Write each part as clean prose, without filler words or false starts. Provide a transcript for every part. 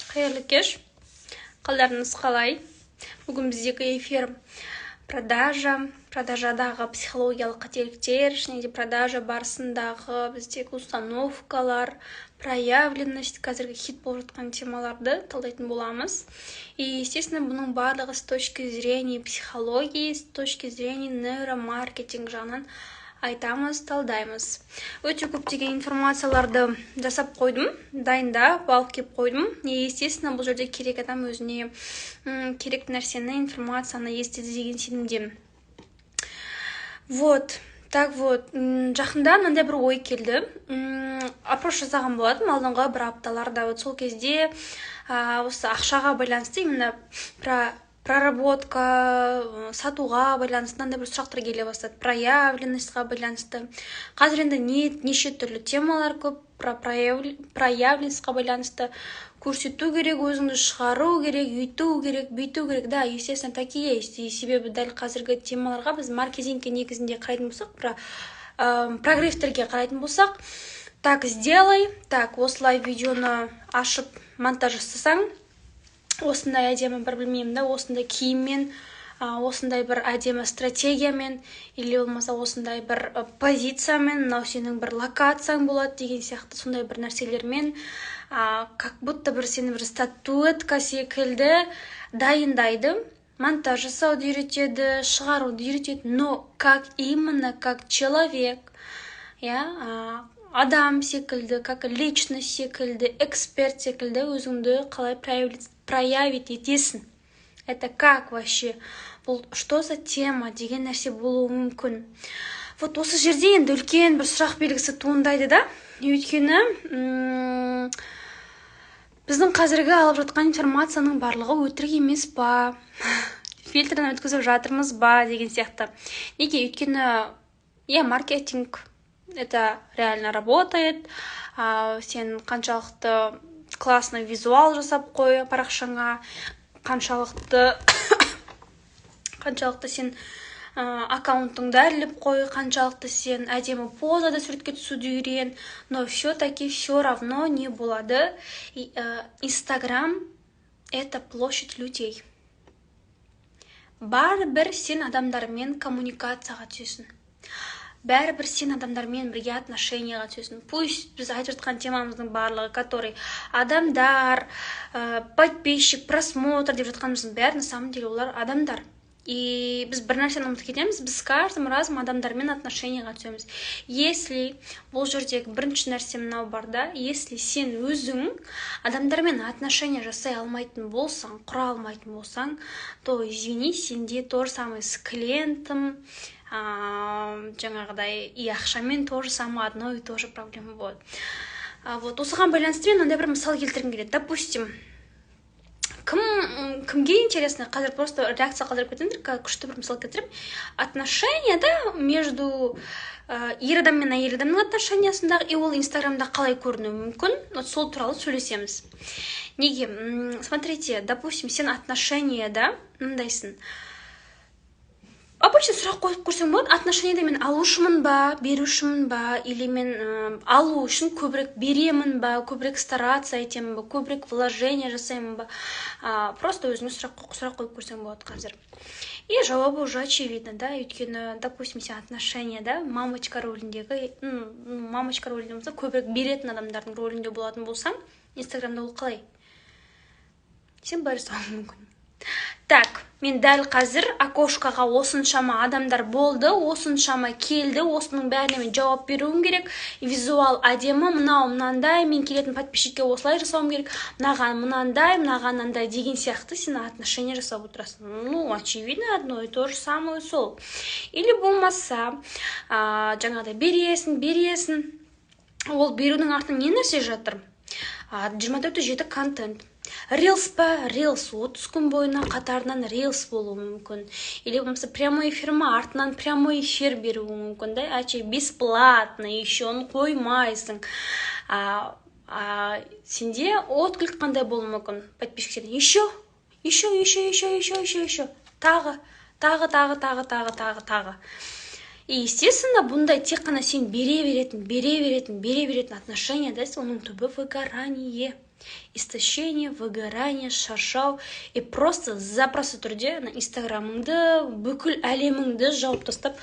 Қайырлы кеш. Қалдарыңыз қалай? Бүгін біздегі эфир продажадағы психологиялық қателіктер, және де продажа барысындағы біздегі установкалар, проявленность, қазіргі хит болып жатқан темаларды талдайтын боламыз. И, естественно, бұның барлығы с точки зрения психологии, с точки зрения нейромаркетинг жағынан айтамыз, талдаймыз. Өте көптеген информацияларды жасап қойдым, дайындап алып келіп қойдым. Естественно, бұл жерде керек адам өзіне керек нәрсені, информацияны естіді деген сенімдемін. Жақында мынандай бір ой келді. Опрос жасаған болатым алдыңғы бір апталарда. Сол кезде осы ақшаға байланысты, именно проработка, сатуға байланысты бір сұрақтар келе бастады. Проявленностьқа байланысты. Қазір енді неше түрлі темалар көп. Проявленностьқа байланысты көрсету керек, өзіңді шығару керек, үйту керек, бүйту керек. Да, естественно, такие есть. Себебі дәл қазіргі темаларға біз маркетингке негізінде қарайтын болсақ, прогресстерге қарайтын болсақ, так сделай, так осылай видеоны ашып монтаж жасасаң, осындай әдемі бір білмеймін да, осындай киіммен, осындай бір әдемі стратегиямен, или болмаса осындай бір позициямен, мынау сенің бір локацияң болады деген сияқты сондай бір нәрселермен, как будто бір сені бір статуэтка секілді дайындайды, монтаж жасауды үйретеді, шығаруды үйретеді, но именно как человек, адам секілді, как личность секілді, эксперт секілді өзіңді қалай проявить етесің. Это как вообще? Бұл что за тема деген нәрсе болуы мүмкін. Осы жерде енді үлкен бір сұрақ белгісі туындайды да. Өйткені біздің қазіргі алып жатқан информацияның барлығы өтірік емес па? Фильтрдан өткізіп жатырмыз ба деген сияқты. Неге? Өйткені маркетинг это реально работает. Сен қаншалықты классно визуал жасап қой парақшаңа, қаншалықты сен аккаунтыңды әрлеп қой, қаншалықты сен әдемі позада суретке түсуді үйрен, но все-таки все равно не болады. Инстаграм это площадь людей. Бәрібір сен адамдармен коммуникацияға түсесің. Бәрібір сен адамдармен бірге отношенияға түсесің. Пусть біз айтып жатқан темамыздың барлығы, который адамдар, подписчик, просмотр деп жатқанымыздың бәрі на самом деле олар адамдар. И біз бір нәрсені ұмытып кетеміз, біз каждым разом адамдармен отношенияға түсеміз. Если бұл жердегі бірінші нәрсе мынау бар да, если сен өзің адамдармен отношения жасай алмайтын болсаң, құра алмайтын болсаң, то извини, сенде то же самое с клиентом, жаңағыдай и ақшамен тоже самое одно и то же проблема болады. Осыған байланысты мен ондай бір мысал келтіргім келеді. Допустим, кімге интересно, қазір просто реакция қалдырып кетіңдер, күшті бір мысал келтіріп, отношения да между ер адам мен әйел адамның отношениясындағы, и ол инстаграмда қалай көрінуі мүмкін, сол туралы сөйлесеміз. Неге? Смотрите, допустим, сен отношения да мындайсың. Обычно сұрақ қойып көрсең болады, отношенияда мен алушымын ба, берушімін ба, или мен алу үшін көбірек беремін ба, көбірек стараться етемін ба, көбірек вложение жасаймын ба. Просто өзіңе сұрақ қойып көрсең болады қазір. И жауабы уже очевидно, да, өйткені, допустим, сен отношения, да, мамочка рөлінде болса, көбірек беретін адамдардың рөлінде болатын болсаң, инстаграмда ол қалай? Сен бәрі жасауың мүмкін. Так, мен дәл қазір окошкаға осыншама адамдар болды, осыншама келді, осының бәріне мен жауап беруім керек, визуал әдемі, мынандай, мен келетін подписчикке осылай жасауым керек, мынаған мынандай деген сияқты сен отношения жасап отырасың. Очевидно, одно и то же самое сол. Или болмаса, жаңағыдай бересің, ол берудің артынан не нәрсе жатыр? 24/7 контент. Рилс па? Рилс. 30 күн бойына қатарынан рилс болуы мүмкін. Или болмаса прямой эфир ма? Артынан прямой эфир беруі мүмкін. Да? Бесплатно, еще оны қоймайсың. Сенде отклик қандай болуы мүмкін? Подписчиктерден. Еще. Тағы. И, естественно, бұндай тек қана сен бере беретін отношения, да, оның түбі выгорание. Истощение, выгорание, шаршау. И просто запросто түрде инстаграмыңды, бүкіл әлеміңді жауып тастап,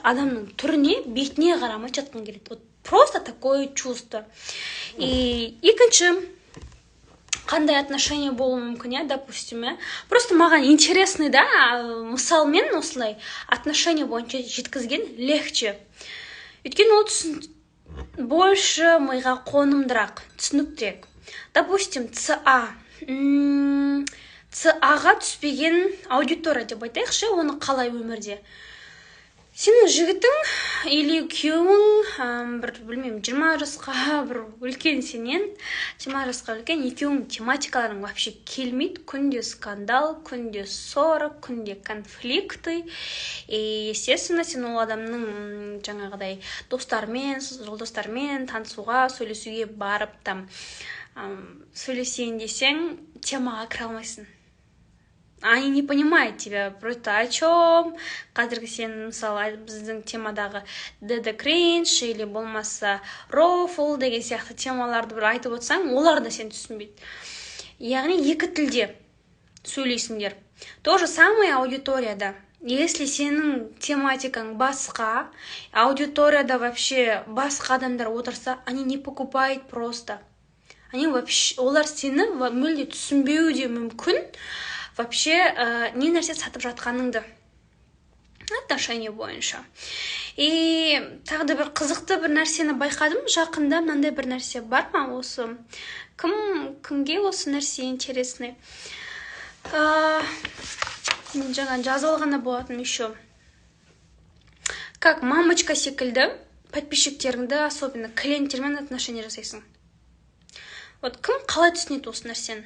адамның түріне, бетіне қарамай жатқың келеді. Вот просто такое чувство. И екінші, қандай отношение болуы мүмкін, допустим, просто маған интересный, да, мысалмен осылай отношение бойынша жеткізген легче. Өйткені ол больше миға қонымдырақ, түсініктірек. Допустим, ЦА. ЦАға түспеген аудитория деп айтайықшы, оны қалай өмірде. Сенің жігітің или күйеуің, бір, білмеймін, 20 жасқа бір үлкен сенен, 20 жасқа үлкен, екеуің тематикаларың вообще келмейді. Күнде скандал, күнде ссора, күнде конфликты. И, естественно, сен ол адамның жаңағыдай достармен, жолдастармен танысуға, сөйлесуге барып там сөйлесейін десең, темаға кіре алмайсың. Они не понимают тебя, просто о чем. Қазіргі сен, мысалы, біздің темадағы ДД кринж или болмаса рофл деген сияқты темаларды бір айтып отырсаң, олар да сен түсінбейді. Яғни екі тілде сөйлейсіңдер. То же самое аудиторияда. Если сенің тематикаң басқа, аудиторияда вообще басқа адамдар отырса, они не покупают просто. Они вообще, олар сені мүлде түсінбеуі де мүмкін, вообще не нәрсе сатып жатқаныңды. Отношение бойынша. И тағы да бір қызықты бір нәрсені байқадым, жақында мынандай бір нәрсе бар ма осы? Кімге осы нәрсе интересный? Мен жаңа жазып алғанда болатын еще. Как мамочка секілді подписчиктеріңді, особенно клиенттермен отношение жасайсың. Вот кім қалай түсінеді осы нәрсені?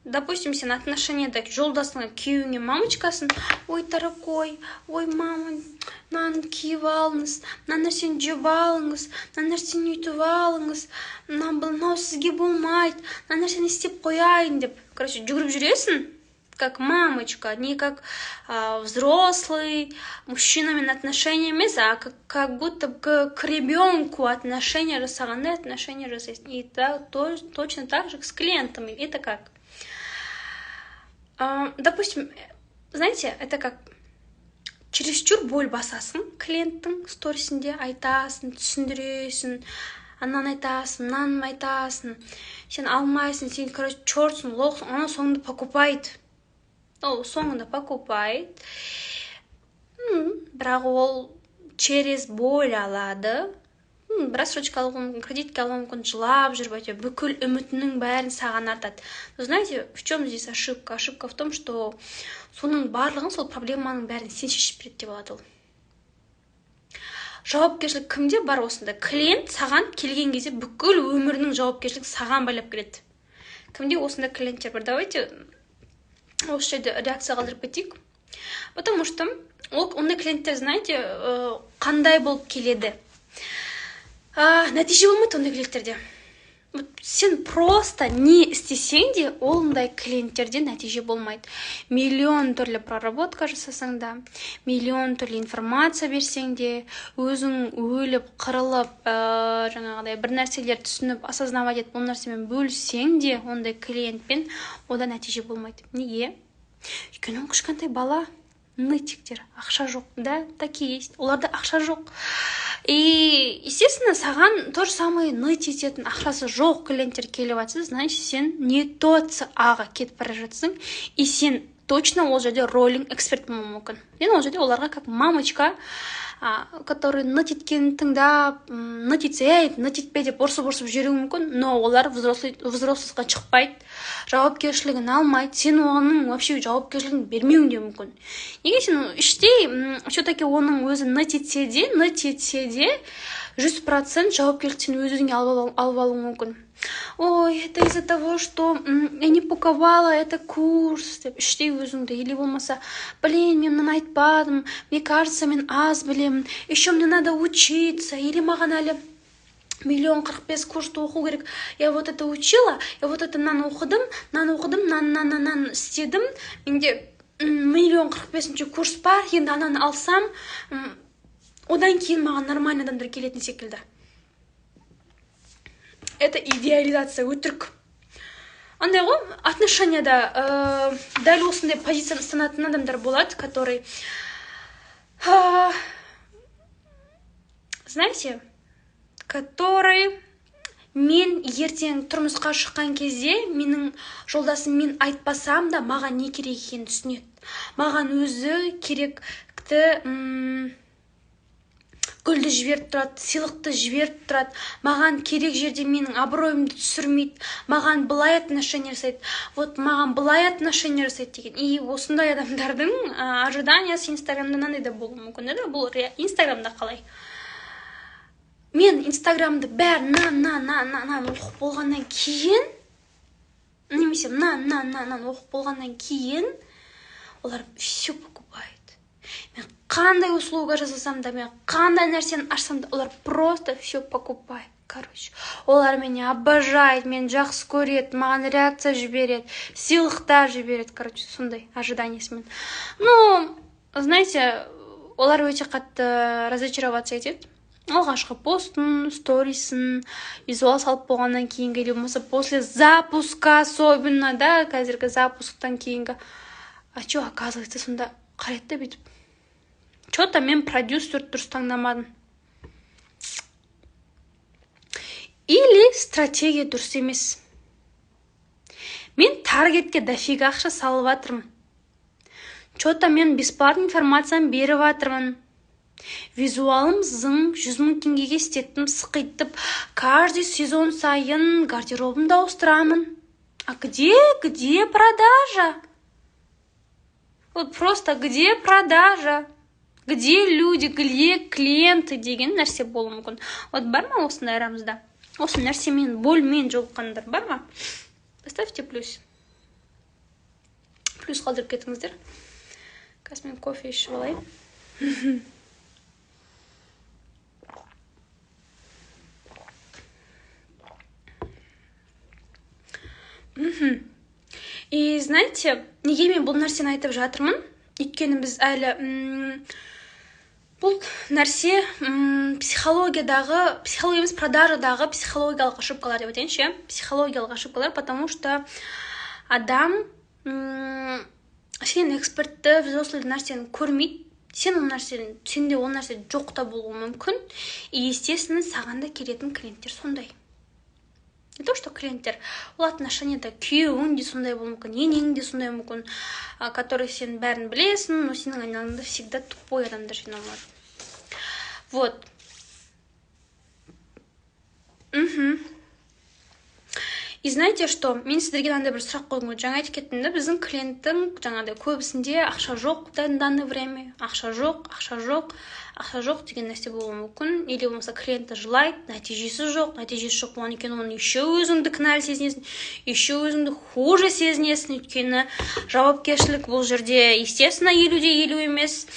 Допустим, сен отношенияда жолдасыңа, күйеуіңе мамочкасын, ой, дорогой, ой, мама, мынаны киіп алыңыз, мына нәрсені жеп алыңыз, мына нәрсені үйтіп алыңыз, мынау сізге болмайды, мына нәрсені істеп қояйын деп, короче, жүгіріп жүресің, как мамочка, не как взрослый мужчинамен отношения емес, а как будто к ребенку отношения жасағандай отношения жасайсың. И точно так же с клиентами. Это как? Допустим, знаете, это как чересчур боль басасың клиенттің сторисінде, айтасың, түсіндіресің, анан айтасың, мынаны айтасың, сен алмайсың, сен, короче, чертсың, лохсың, ана соңында покупает. Ол соңында покупает. Бірақ ол через боль алады. Рассрочка алуы мүмкін, кредитке алуы мүмкін, жылап жүріп, бүкіл үмітінің бәрін саған артады. Но знаете, в чем здесь ошибка? Ошибка в том, что соның барлығын, сол проблеманың бәрін сен шешіп береді деп алады ол. Жауапкершілік кімде бар осында? Клиент саған келген кезде бүкіл өмірінің жауапкершілік саған байлап келеді. Кімде осында клиенттер бар? Давайте осы жерде реакция қалдырып кетейік. Потому что ондай клиенттер, знаете, қандай болып келеді? Нәтиже болмайды ондай клиенттерде. Сен просто не істесең де, ондай клиенттерде нәтиже болмайды. Миллион түрлі проработка жасасаң да, миллион түрлі информация берсең де, өзің өліп, қырылып, жаңағыдай бір нәрселер түсініп, осознавать етіп, ол нәрсемен бөлсең де, ондай клиентпен ода нәтиже болмайды. Неге? Өйткені кішкентай бала, нытиктер, ақша жоқ, да, такие есть. Оларда ақша жоқ. И, естественно, саған то же самое ныть ететін ақшасы жоқ клиенттер келіп жатса, значит, сен не тот ЦАға кетіп бара жатсың, и сен точно ол жерде роллинг эксперт болуы мүмкін. Сен ол жерде оларға как мамочка, который ныть еткенін тыңдап, ныть етсе, ныть етпе деп ұрсып жүруі мүмкін, но олар взрослыққа шықпайды, жауапкершілігін алмайды, сен оның вообще жауапкершілігін бермеуің де мүмкін. Неге сен іштей, все-таки оның өзі ныть етсе де, 100% жауапкершіліктен өзіңе алып алуы мүмкін. Ой, это из-за того, что я не паковала это курс, деп іштей өзіңді, или болмаса, блин, мен мынаны айтпадым, мне кажется, мен аз білемін, еще мне надо учиться, или маған әлі 1,45 курсты оқу керек. Я вот это учила, я вот это мынаны оқыдым, мынаны істедім, менде 1,45 курс бар, енді ананы алсам, одан кейін маған нормальный адамдар келетін секілді. Это идеализация, өтірік. Андай ғой, отношенияда дәл осындай позицияны ұстанатын адамдар болады, который, знаете, который мен ертең тұрмысқа шыққан кезде менің жолдасым мен айтпасам да маған не керек екенін түсінеді. Маған өзі керекті гүлді жіберіп тұрады, сыйлықты жіберіп тұрады. Маған керек жерде менің абыройымды түсірмейді. Маған былай отношение жасайды. Вот маған былай отношение жасайды деген. И осындай адамдардың ожиданиясы Инстаграмда мынандай да болуы мүмкін. Бұл Инстаграмда қалай? Мен Инстаграмды бәрін оқып болғаннан кейін, немесе оқып болғаннан кейін, олар все покупает. Мен қандай услуга жасасам да, мен қандай нәрсені ашсам да, олар просто все покупает. Короче, олар мені обожает, мен жақсы көреді, маған реакция жібереді, сыйлықтар жібереді. Короче, сондай ожиданиясымен. Ну, знаете, олар өте қатты разочароваться етеді. Алғашқы постын, сторисін, визуал салып болғаннан кейінгі, или болмаса после запуска, особенно, да, қазіргі запусктан кейінгі. А чё, оказывается, сонда қарайды да бүйтіп. Чё-то мен продюсер дұрыс таңдамадым. Или стратегия дұрыс емес. Мен таргетке дофига ақша салып жатырмын. Чё-то мен бесплатный информацияны беріп жатырмын. Визуалым 100 000 теңгеге істеттім, сықитып, каждый сезон сайын гардеробымды ауыстырамын. А где продажа? Вот просто где продажа? Где люди, где клиенты деген нәрсе болуы мүмкін. Вот бар ма осындай арамызда? Осы нәрсемен болмен жолыққандар бар ма? Поставьте плюс. Плюс қалдырып кетіңіздер. Қазір мен кофе ішіп алайын. И знаете, неге мен бұл нәрсені айтып жатырмын? Өйткені біз әлі бұл нәрсе психологиямыз продажадағы психологиялық ошибкалар деп айтайыншы, психологиялық ошибкалар, потому что адам сен экспертті, взрослый нәрсені көрмейді, сенде ол нәрсе жоқ та болуы мүмкін, и естественно саған да келетін клиенттер сондай. Не то, что клиенттер, ол отношенияда күйеуің де сондай болуы мүмкін, енең де сондай мүмкін, который сен бәрін білесің, но сенің айналаңда всегда тупой адамдар жиналады. Вот. И знаете что, мен сіздерге мынандай бір сұрақ қойдым, жаңа айтып кеттім да, біздің клиенттің жаңағыдай көбісінде ақша жоқ в данное время, ақша жоқ деген нәрсе болуы мүмкін, или болмаса клиентті жылайды, нәтижесі жоқ болған екен, оны еще өзіңді кінәлі сезінесің, еще өзіңді хуже сезінесің, өйткені жауапкершілік бұл жерде, естественно, 50-50 емес.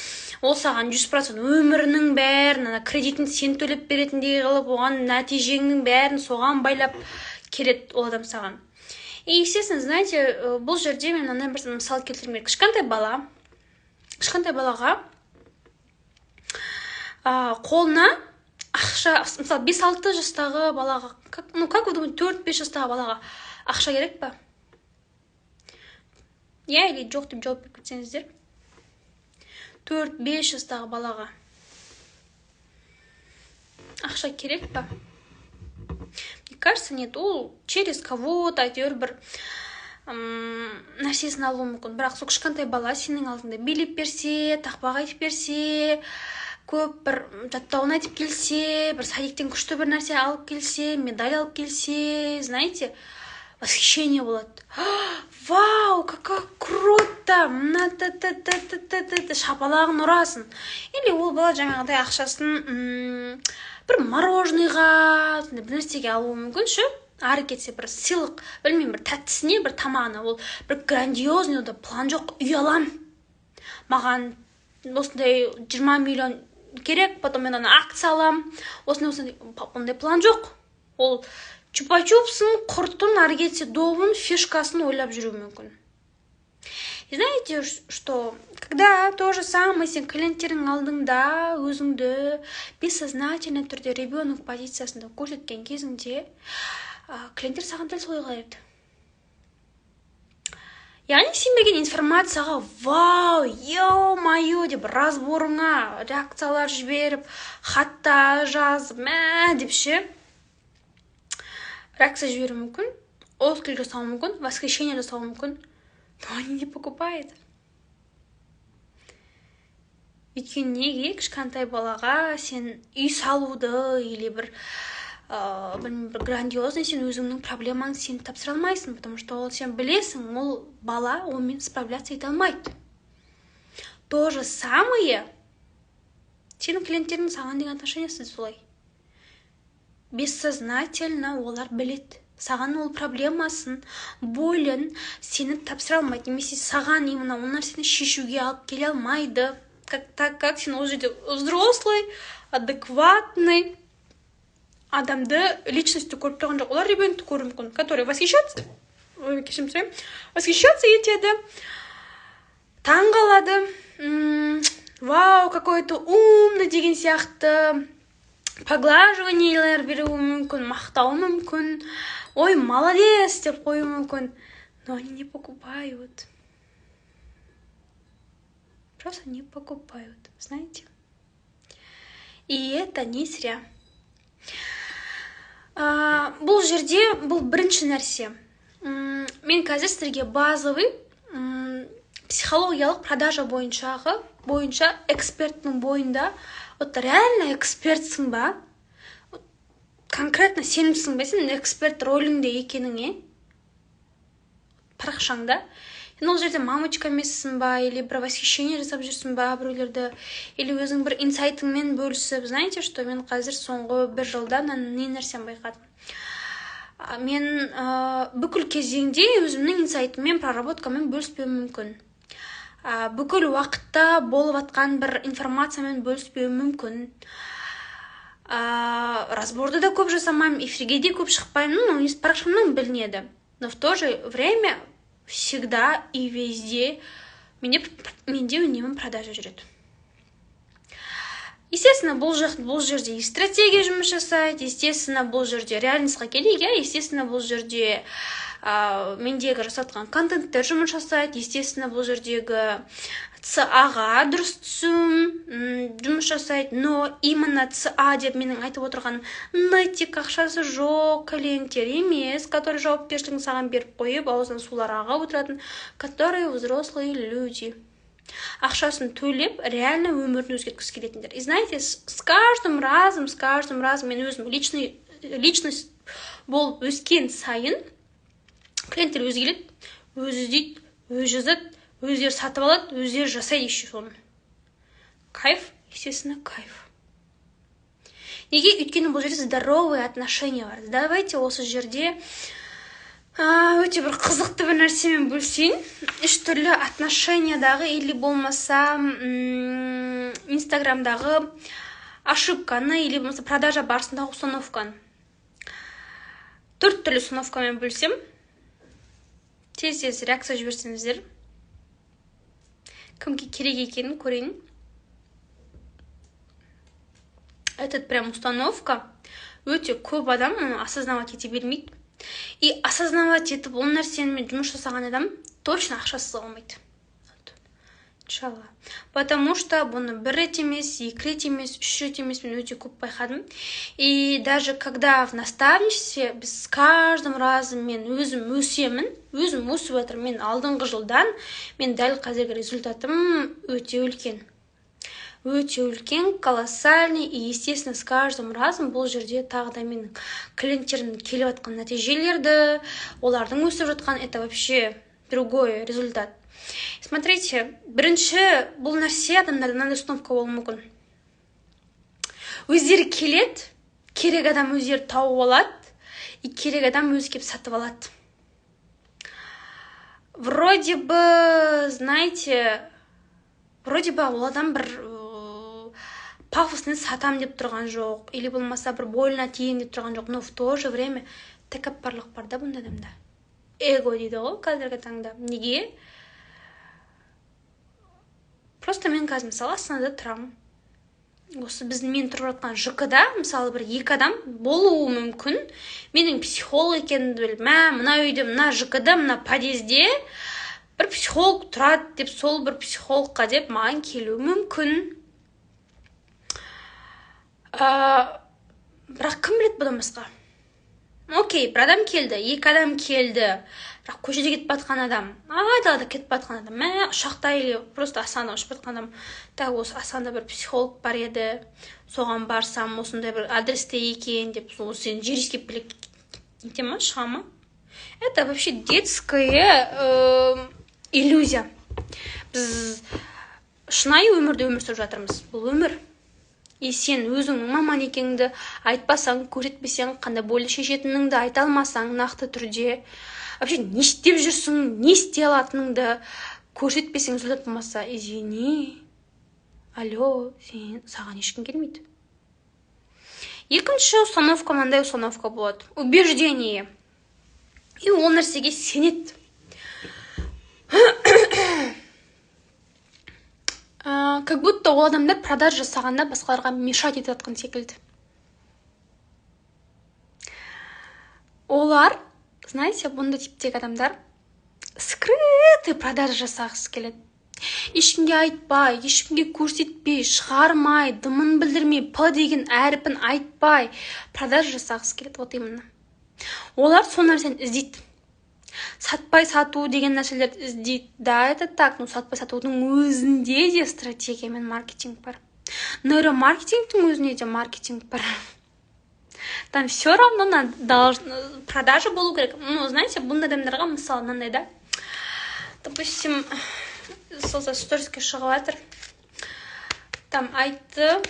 Ол саған 100% өмірінің бәрін, кредитін сен төлеп беретіндей қылып, оған нәтижеңнің бәрін соған байлап келеді ол адам саған. И естественно, знаете, бұл жерде мен мынандай бір мысал келтірмем керек. Кішкентай балаға қолына ақша, мысалы 5-6 жастағы балаға, как вы думаете, 4-5 жастағы балаға ақша керек па? Я или жоқ деп жауап беріп кетсеңіздер. 4-5 жастағы балаға ақша керек па? Мне кажется, нет, ол через кого-то әйтеуір бір нәрсесін алуы мүмкін. Бірақ сол кішкентай бала сенің алдыңда билеп берсе, тақпақ айтып берсе, көп бір жаттауын айтып келсе, бір садиктен күшті бір нәрсе алып келсе, медаль алып келсе, знаете, восхищение болады. Вау, как круто! Шапалағын ұрасың. Или ол бала жаңағыдай ақшасын бір мороженыйға, бір нәрсеге алуы мүмкін ше, ары кетсе бір сыйлық, білмеймін, бір тәттісіне, бір тамағына, ол бір грандиозный план жоқ, үй алам. Маған осындай 20 миллион керек, потом мен ана акция алам, осындай план жоқ. Ол чупа-чупсын, құртын, ары кетсе добын, фишкасын ойлап жүру мүмкін. И знаете, что когда то же самое сен клиенттерің алдыңда өзіңді бессознательный түрде ребенок позициясында көрсеткен кезіңде, клиенттер саған дәл солай қарайды. Яғни сен берген информацияға вау, ё-майо деп разборыңа реакциялар жіберіп, хатта жазып, мә деп ше реакция жіберу мүмкін, отклик жасау мүмкін, восхищение жасау мүмкін, но они не покупают. Өйткені неге кішкентай балаға сен үй салуды или бір грандиозный сен өзіңнің проблемаңды сен тапсыра алмайсың, потому что ол сен білесің, ол бала онымен справляться ете алмайды. То же самое сенің клиенттердің саған деген отношениясы солай. Бессознательно олар білет. Саған ол проблемасын, болын сені тапсыра алмайды. Немесе саған именно ол нәрсені шешуге алып келе алмайды. Так как сен ол жерде взрослый, адекватный адамды личностью көріп тұрған жоқ. Олар ребенкті көру мүмкін, который восхищаться етеді, таңғалады, вау, какой-то умный деген сияқты поглаживаниелер беруі мүмкін, мақтауы мүмкін, ой, молодец деп қою мүмкін, но они не покупают. Просто не покупают, знаете? И это не зря. Бұл жерде бұл бірінші нәрсе. Мен қазір сіздерге базовый психологиялық продажа бойынша эксперттің бойында, вот реально экспертсің ба? Конкретно сенімсің ба? Сен эксперт роліңде екеніңе парақшаңда. Ол жерде мамочка емессің ба, или бір восхищение жасап жүрсің ба біреулерді, или өзің бір инсайтыңмен бөлісіп. Знаете, что мен қазір соңғы бір жылда не нәрсем байқадым. Мен бүкіл кезеңде өзімнің инсайтыммен, проработкамен бөліспеуім мүмкін. Бүкіл уақытта болып атқан бір информациямен бөліспеуім мүмкін. Разборды да көп жасамаймын, эфирге де көп шықпаймын, но парақшамнан білінеді. Но в то же время всегда и везде менде үнемі продажа жүреді. Естественно, бұл жерде и стратегия жұмыс жасайды, естественно, бұл жерде реальностьқа келейік, естественно, бұл жерде мендегі жасатқан контенттер жұмыс жасайды, естественно, бұл жердегі ЦА-ға дұрыс түсім жұмыс жасайды, но именно ЦА деп менің айтып отырған найтик ақшасы жоқ клиенттер емес, который жауапкершілігін саған беріп қойып, аузынан сулар ағып отыратын, которые взрослые люди. Ақшасын төлеп, реально өмірін өзгерткісі келетіндер. И знаете, с каждым разом мен өзім личность болып өскен сайын клиенттер өзгереді, өзі іздейді, өзі жазады, өздері сатып алады, өздері жасайды еще соны. Кайф, естественно, кайф. Неге? Өйткені бұл жерде здоровые отношения бар. Давайте осы жерде өте бір қызықты бір нәрсемен бөлсейін. Үш түрлі отношениядағы или болмаса инстаграмдағы ошибканы или болмаса продажа барысындағы установканы. 4 түрлі установкамен бөлсем, тез реакция жіберсеңіздер, кімге керек екенін көрейін. Этот прям установка өте көп адам осознавать ете бермейді. И осознавать етіп ол нәрсемен жұмыс жасаған адам точно ақшасыз қалмайды. Иншалла. Потому что бұны бір рет емес, 2 рет емес, 3 рет емес мен өте көп байқадым. И даже когда в наставничестве біз каждым разом мен өзім өсіп жатырмын. Мен алдыңғы жылдан мен дәл қазіргі результатым өте үлкен, колоссальный, и естественно с каждым разом бұл жерде тағы да менің клиенттерім келіп жатқан нәтижелерді, олардың өсіп жатқан, это вообще другой результат. Смотрите, бірінші бұл нәрсе адамдарда мынандай установка болуы мүмкін. Өздері келеді, керек адам өздері тауып алады, и керек адам өзі келіп сатып алады. Вроде бы, знаете, ол адам бір пафосный сатам деп тұрған жоқ, или болмаса бір больно тиін деп тұрған жоқ, но в то же время тәкаппарлық бар да бұнда адамда. Эго дейді ғой қазіргі таңда. Неге? Просто мен қазір мысалы Астанада тұрамын. осы біздің мен тұрып жатқан ЖК-да мысалы бір 2 адам болуы мүмкін. Менің психолог екенімді біліп, мына үйде, мына ЖК-да, мына подъезде бір психолог тұрады деп, сол бір психологқа деп маған келуі мүмкін. Бірақ кім біледі бұдан басқа? Окей, бір адам келді, 2 адам келді. Бірақ көшеде кетіп батқан адам, айдалада кетіп батқан адам, ұшақта или просто Астана ұшып батқан адам. Так, осы Астанада бір психолог бар еді, соған барсам, осындай бір адресте екен деп, осы жер иіскеп нете ма, шыға ма? Это вообще детская иллюзия. Біз шынайы өмірде өмір сүріп жатырмыз. Бұл өмір. И сен өзіңнің маман екеніңді айтпасаң, көрсетпесең, қандай бойды шешетініңді айта алмасаң нақты түрде, вообще не істеп жүрсің, не істей алатыныңды көрсетпесең, результат болмаса, извини, алло, саған ешкім келмейді. Екінші установка, мынандай установка болады. Убеждение. И ол нәрсеге сенеді. Как будто ол адамдар продаж жасағанда басқаларға мешать етіп жатқан секілді. Олар, знаете, бұндай типтегі адамдар скрытый продаж жасағысы келеді. Ешкімге айтпай, ешкімге көрсетпей, шығармай, дымын білдірмей, П деген әріпін айтпай, продаж жасағысы келеді. Вот именно. Олар сол нәрсені іздейді. Сатпай сату деген нәрселерді іздейді. Да, это так, но сатпай сатудың өзінде де стратегия мен маркетинг бар. Нейромаркетингтің өзінде де маркетинг бар. Там все равно продажа болу керек. Ну, знаете, бұндай адамдарға мысалы мынандай да. Допустим, сол сториске шығып жатыр. Там айтты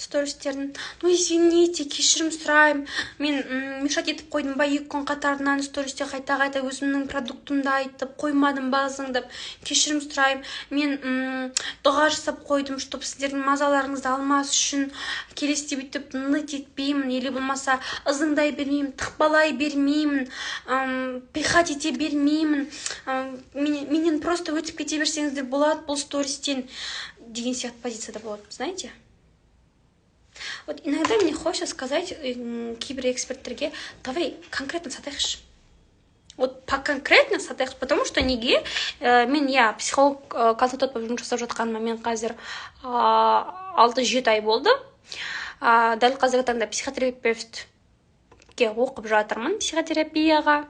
стористерін, ну извините, кешірім сұраймын, мен мешать етіп қойдым ба 2 күн қатарынан стористе қайта-қайта өзімнің продуктымды айтып қоймадым базыңдап, кешірім сұраймын, мен дұға жасап қойдым, чтобы сіздердің мазаларыңызды алмас үшін келесіде бүйтіп ныть етпеймін, или болмаса ызыңдай бермеймін, тықпалай бермеймін, пихать ете бермеймін, менен просто өтіп кете берсеңіздер болады бұл стористен деген сияқты позицияда болады, знаете? Вот иногда мне хочется сказать киберэксперттерге, давай конкретно сатайықшы. Вот по конкретно сатайықшы, потому что неге мен психолог консультант болып жұмыс жасап жатқаныма мен қазір 6-7 ай болды. Дәл қазіргі таңда психотерапевтке оқып жатырмын, психотерапияға.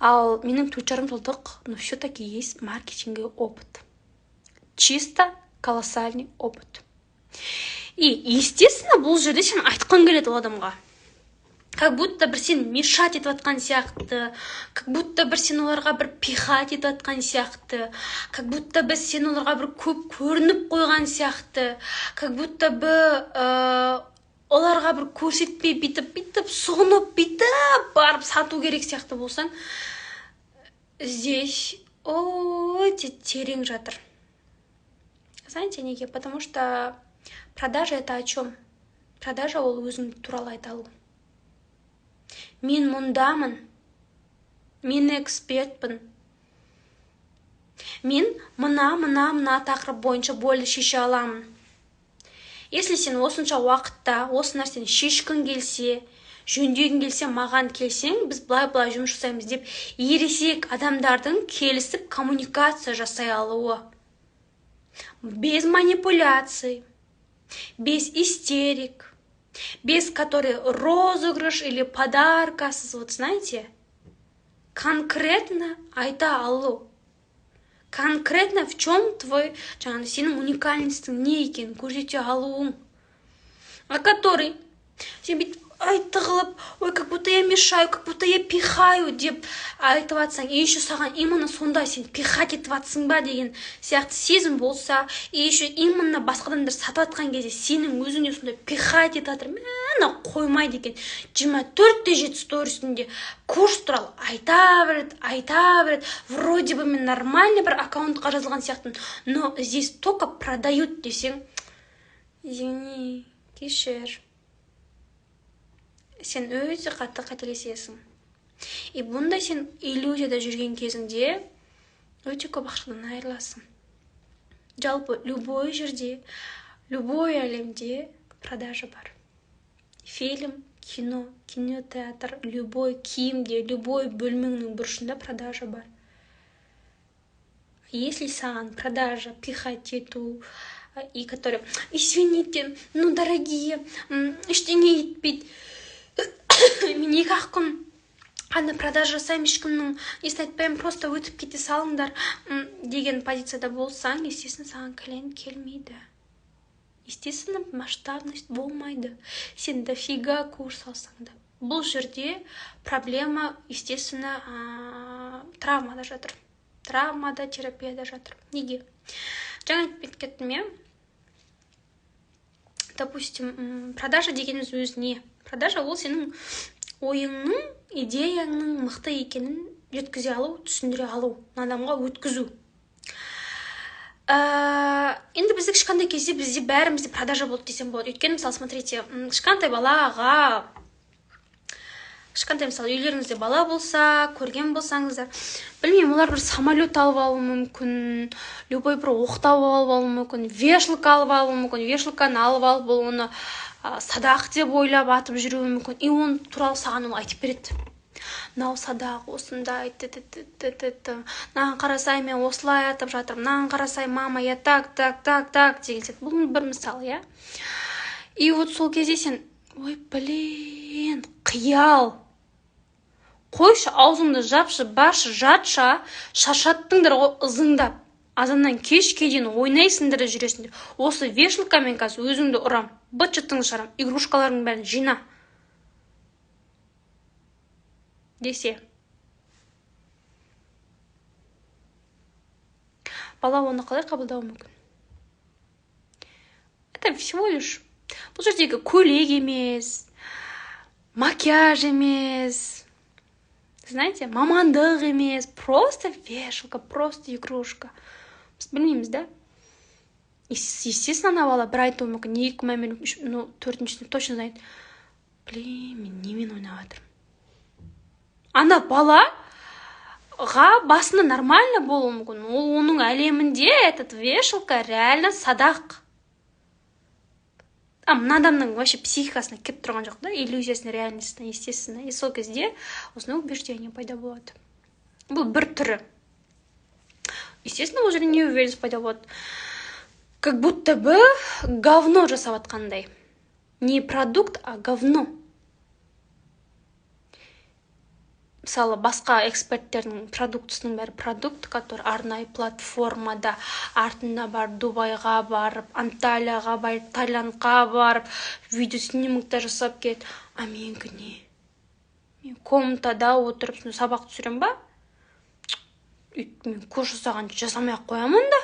Ал менің 4,5 жылдық, но все-таки есть маркетинговый опыт. Чисто колоссальный опыт. И, естественно, бұл жерде сен айтқан келеді ол адамға. Как будто бір сен мешать етіп атқан сияқты, как будто бір сен оларға бір пихать етіп атқан сияқты, как будто бір сен оларға бір көп көрініп қойған сияқты, как будто бір оларға бір көрсетпей бүйтіп, сұғынып, бүйтіп барып сату керек сияқты болсаң, здесь өте терең жатыр. Знаете, неге? Потому что продажа это о чем? Продажа ол өзің туралы айта алу. Мен мұндамын. Мен экспертпін. Мен мына тақырып бойынша бойды шеше аламын. Если сен осынша уақытта осы нәрсені шешкің келсе, жөндегің келсе, маған келсең, біз былай жұмыс жасаймыз деп ересек адамдардың келісіп коммуникация жасай алуы. Без манипуляций. Без истерик, без которой розыгрыш или подаркасыз, вот знаете, конкретно айта алу. Конкретно в чем твой, сенің уникальностың не екенін көрсете алуың. А который сен бүйтіп тығылып, ой, как будто я мешаю, как будто я пихаю деп айтып атсаң, и еще саған именно сонда сен пихать етіп атсың ба деген сияқты сезім болса, и еще именно басқа адамдар сатып атқан кезде сенің өзіңе сонда пихать етіп атыр, мені қоймайды екен. 24/7 сторисінде курс туралы айта береді, вроде бы мен нормальный бір аккаунтқа жазылған сияқтымын, но здесь только продают десең, извини, кешір. Сен өте қатты қателесесің. И бұндай сен иллюзияда жүрген кезіңде өте көп ақшадан айырыласың. Жалпы любой жерде, любой әлемде продажа бар. Фильм, кино, кинотеатр, любой киімде, любой бөлмеңнің бұрышында продажа бар. Если саған продажа пихать ету, и которые, извините, ну, дорогие, ештеңе етпейді, мен 2-ақ күн ана продажа жасаймын, ешкімнің несін айтпаймын, просто өтіп кете салыңдар деген позицияда болсаң, естественно, саған клиент келмейді. Естественно, масштабность болмайды. Сен дофига курс алсаң да. Бұл жерде проблема, естественно, травмада жатыр. Травмада, терапияда жатыр. Неге? Жаңа айтып кеттім, иә? Допустим, продажа дегеніміз өзіне. Продажа ол сенің ойыңның, идеяңның мықты екенін жеткізе алу, түсіндіре алу, адамға өткізу. Енді бізді кішкентай кезде бізде бәрімізде продажа болды десем болады. Өйткені, мысалы, смотрите, кішкентай балаға, кішкентай, мысалы, үйлеріңізде бала болса, көрген болсаңыздар, білмеймін, олар бір самолет алып алуы мүмкін, любой бір оқтау алып алуы мүмкін, вешалка алып алуы мүмкін, вешалканы алып алып, оны садақ деп ойлап атып жүруі мүмкін. И оны туралы саған ол айтып береді. Мынау садақ осындай, мынаған қарасай, мен осылай атып жатырмын, мынаған қарасай, мама, я так деген сияқты. Бұл бір мысал, иә. И вот сол кезде сен, ой, блин, қиял. Қойшы, аузыңды жапшы, баршы, жатша, шаршаттыңдар ызыңдап. Азаннан кешке дейін ойнайсыңдар жүресіңдер. Осы вешалкамен қазір өзіңді ұрам, быт-шытыңды шығарам, игрушкалардың бәрін жина. Десе. Бала оны қалай қабылдауы мүмкін? Это всего лишь. Бұл жердегі көйлек емес, макияж емес, знаете, мамандық емес, просто вешалка, просто игрушка. Біз білмейміз, да? Естественно, ана бала бір айтуы мүмкін, 2 мәмен, 4-ші точно знает. Блин, мен немен ойнап жатырмын? Ана балаға басында нормально болуы мүмкін. Ол оның әлемінде этот вешалка реально садақ. Мына адамның вообще психикасына кеп тұрған жоқ, да, иллюзиясына, реальностына, естественно. И сол кезде осындай убеждение пайда болады. Бұл бір түрі. Естественно, бұл жерде неуверенность пайда болады. Как будто бы говно жасап атқандай. Не продукт, а говно. Мысалы, басқа эксперттердің продуктысының бәрі продукт, который арнайы платформада артында бар, Дубайға барып, Анталияға барып, Таиландқа барып, видео снимоктар жасап келеді. А менікі не? Мен комнатада отырып сабақ түсірем ба? Мен көш жасаған жасамай-ақ қоямын да.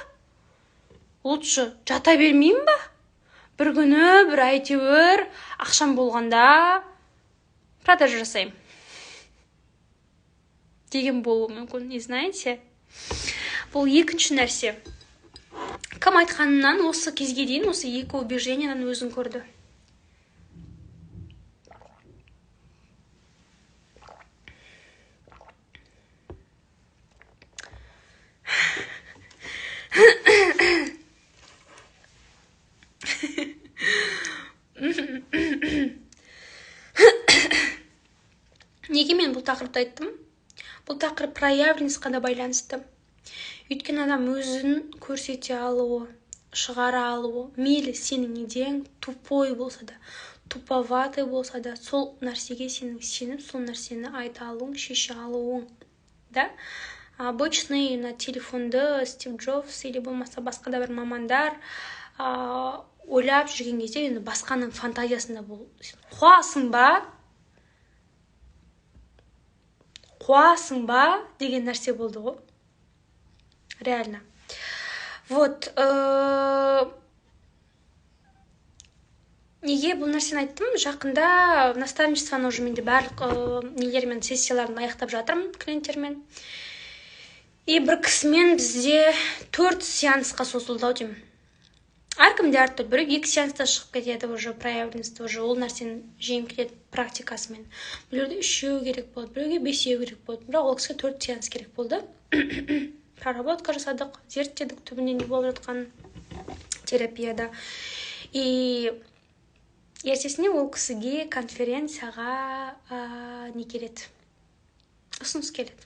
Лучше жата бермеймін ба? Бір күні, бір әйтеуір, ақшам болғанда продажа жасаймын. Деген болуы мүмкін, не знаете? Бұл екінші нәрсе. Кім айтқанынан осы кезге дейін осы екі убеждениеден өзін көрді. Неге мен бұл тақырыпты айттым? Бұл тақырып проявленностьқа да байланысты. Өйткені адам өзін көрсете алуы, шығара алуы, мейлі сенің идеяң тупой болса да, туповатый болса да, сол нәрсеге сенің сеніп, сол нәрсені айта алуың, шеше алуың. Да? Обычный на телефонды Стив Джобс или болмаса басқа да бір мамандар ойлап жүрген кезде енді басқаның фантазиясында бол. Қуасың ба деген нәрсе болды ғой. Реально. Вот. Неге бұл нәрсені айттым? Жақында наставничествоны уже менде барлық нелермен, сессияларын аяқтап жатырмын клиенттермен. И бір кісімен бізде 4 сеансқа созылды деймін. Әркімде әртүрлі, біреу 2 сеанста шығып кетеді уже проявленность, уже ол нәрсені жеңіп кетеді практикасымен. Біреуде 3 керек болды, біреуге 5 керек болды. Бірақ ол кісіге 4 сеанс керек болды. Проработка жасадық, зерттедік түбінде не болып жатқан терапияда. И ертесіне ол кісіге конференцияға не келеді, ұсыныс келеді,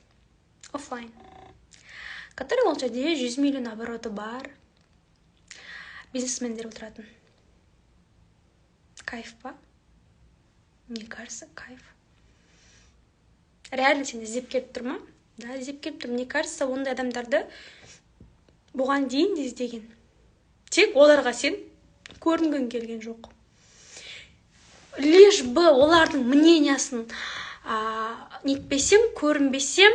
офлайн, который ол жерде 100 миллион обороты бар бизнесмендер отыратын. Кайф па? Мне кажется, кайф. Реально сені іздеп келіп тұр ма? Да, іздеп келіп тұр. Мне кажется, ондай адамдарды бұған дейін де іздеген. Тек оларға сен көрінгің келген жоқ. Лишь бы олардың мнениясын нетпесем, көрінбесем,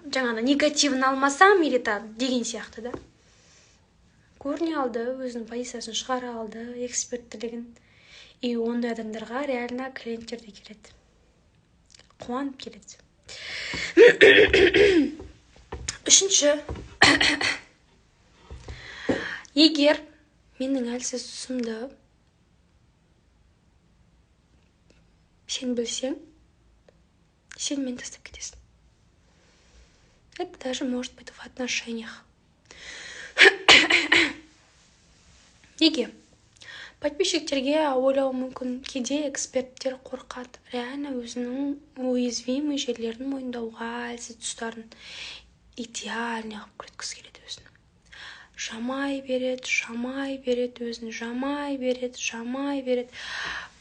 жаңағы негативін алмасам, или деген сияқты, да. Көріне алды, өзінің позициясын шығара алды, эксперттілігін. И ондай адамдарға реально клиенттер де келеді. Қуанып келеді. Үшінші, егер менің әлсіз тұсымды сен білсең, сен мені тастап кетесің. Это даже может быть в отношениях. Неге? Подписчиктерге ойлауы мүмкін, кейде эксперттер қорқады. Реально өзінің уязвимый жерлерін мойындауға, әлсіз тұстарын идеальный қылып көрсеткісі келеді өзін. Жамай береді өзін, жамай береді.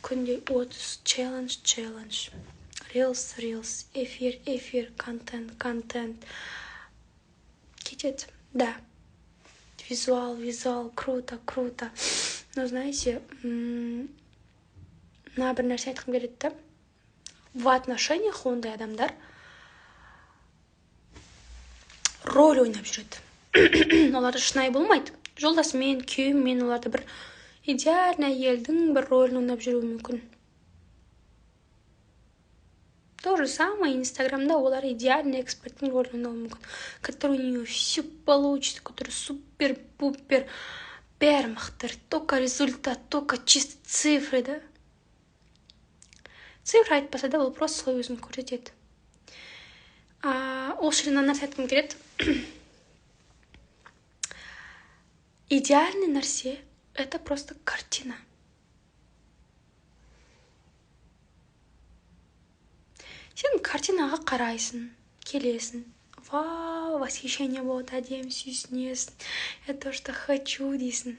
Күнде 30 челлендж. Reels, эфир, контент. Кетеді, да. Визуал, круто. Но знаете, мына бір нәрсе айтқым келеді, да? В отношениях ондай адамдар роль ойнап жүреді. Олар шынайы болмайды. Жолдасымен, күйеуімен оларды бір идеальный әйелдің бір ролін ойнап жүруі мүмкін. То же самое Инстаграмда олар идеальный эксперттің ролін ойнауы мүмкін. Который у нее все получится, который супер-пупер, мықты, только результат, только чисто цифры, да? Цифры айтпаса да, ол просто солай өзін көрсетеді. Ол жерден нәрсе айтқым келеді. Идеальный нәрсе — это просто картина. Сен картинаға қарайсың, келесің. Вау, восхищение болады, әдемі сүйсінесің. Я то, что хочу дейсің.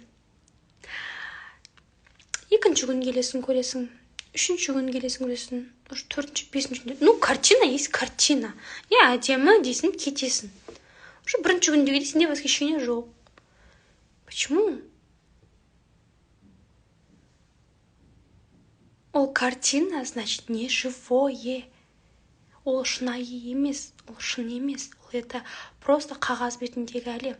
Екінші күн келесің, көресің. Үшінші күн келесің, көресің. Төртінші, бесінші. Ну, картина есть картина. Я әдемі дейсің, кетесің. Уже бірінші күндегі дейсінде восхищение жоқ. Почему? Ол картина, значит, не живое. Ол шынайы емес, ол шын емес. Ол это просто қағаз бетіндегі әлем.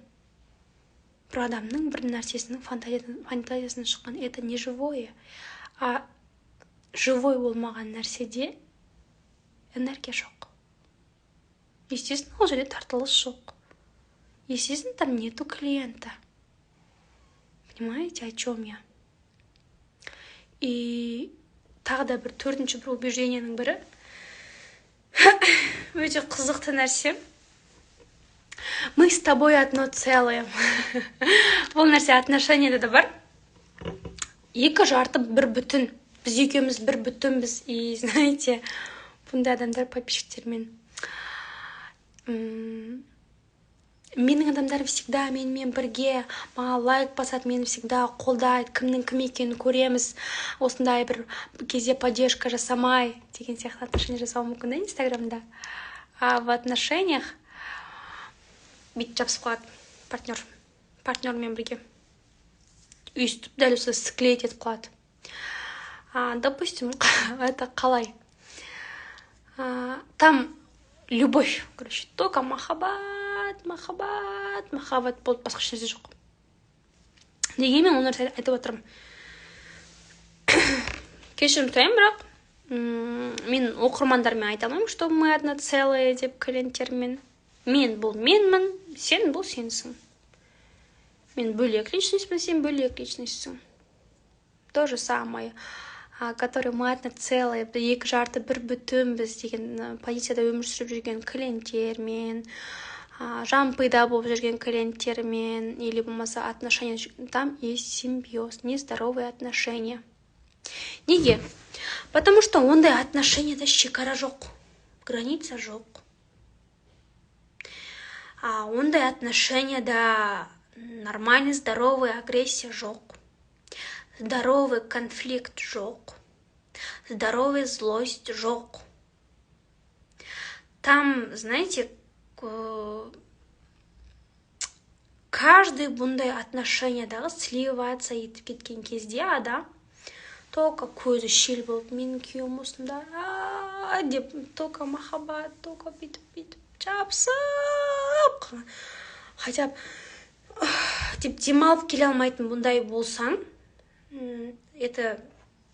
Бір адамның бір нәрсесінің фантазиясынан шыққан. Это не живое. А живой болмаған нәрседе энергия жоқ. Естественно, ол жерде тартылыс жоқ. Естественно, там нету клиента. Понимаете, о чем я? И тағы да бір төртінші бір убеждениенің бірі өте қызықты нәрсе. Мы с тобой одно целое. Бұл нәрсе отношениеде де бар. Екі жарты бір бүтін. Біз екеуміз бір бүтінбіз. И знаете, бұндай адамдар подписчиктермен. Менің адамдарым всегда менімен бірге, маған лайк басады, мені всегда қолдайды, кімнің кім екенін көреміз. Осындай бір кезде поддержка жасамай деген сияқты отношения жасауы мүмкін, да, Инстаграмда. А в отношениях бүйтіп жабысып қалады партнермен бірге. Өйстіп дәл осы склеить етіп қалады. Допустим, это қалай? Там любовь, короче, только махаббат болып басқа нәрсе жоқ. Дегенмен оны айтып отырмын. Кешірім сұраймын, бірақ мен оқырмандармен айта алмаймын, что мы одно целое деп клиенттермен. Мен бұл менмін, сен бұл сенсің. Мен бөлек личностьпін, сен бөлек личностьсің. То же самое, который мы одно целое, екі жарты бір бүтінбіз деген позицияда өмір сүріп жүрген клиенттермен, жампыйда болып жүрген клиенттермен, или болмаса отношения, там есть симбиоз, нездоровые отношения. Неге? Потому что ондай отношенияда шекара жоқ, граница жоқ. Ондай отношенияда нормальный, здоровый агрессия жоқ, здоровый конфликт жоқ, здоровая злость жоқ. Там, знаете, каждый бұндай отношениядағы сливаться етіп кеткен кезде адам только көзі шел болып, менің күйеуім осында деп, только махаббат, только бүйтіп жабысып, хотя деп демалып келе алмайтын бұндай болсаң, это,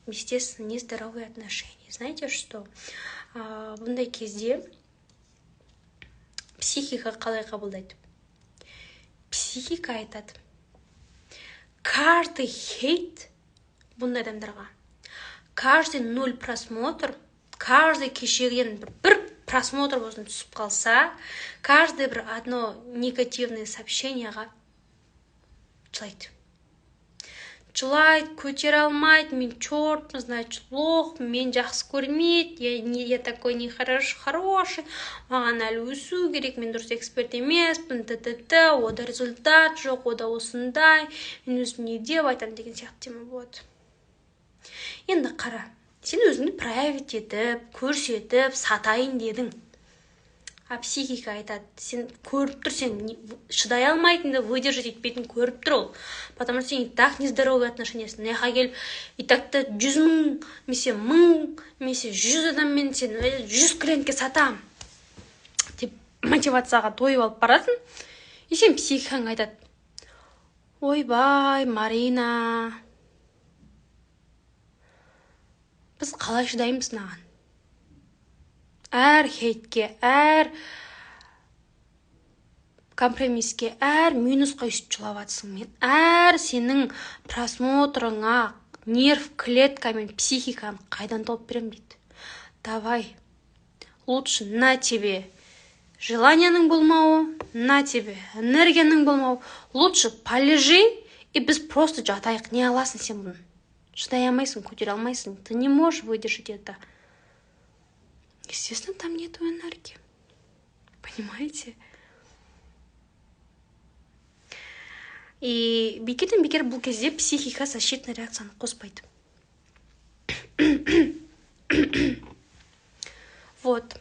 естественно, нездоровые отношения. Знаете что? Бұндай кезде психика қалай қабылдайды? Психика айтады. Каждый хейт бұндай адамдарға, каждый 0 просмотр, каждый кешірген бір просмотр болсын түсіп қалса, каждый бір одно негативное сообщениеға жылайды. Жылайды, көтере алмайды, мен черт, значит, лох, мен жақсы көрмейді, я такой не хороший, маған әлі өсу керек, мен дұрыс эксперт емеспін, ода результат жоқ, ода осындай, мен өзім не деп айтам деген сияқты тема болады. Енді қара, сен өзіңді проявить етіп, көрсетіп, сатайын дедің. Психика айтады, сен көріп тұр, сен шыдай алмайтынды выдержать етпейтін көріп тұр ол. Потому что сен и так нездоровый отношениесің. Неға келіп, и так-то 100 000, месе 1000, месе 100 адаммен сен 100 клиентке сатам деп мотивацияға тойып алып барасың. И сен психикаң айтады, ойбай, Марина, біз қалай шыдаймыз наған? Әр хейтке, әр компромисске, әр минусқа үстіп жылап атсың. Мен әр сенің просмотрыңа нерв клеткамен психиканы қайдан тауып берем дейді. Давай, лучше на тебе желанияның болмауы, на тебе энергияның болмауы. Лучше полежи, и біз просто жатайық. Не аласың сен бұны? Шыдай алмайсың, көтере алмайсың. Ты не можешь выдержать это. Естественно, там нету энергии. Понимаете? И бекер бұл кезде психика защитный реакцияны қоспайды. Вот.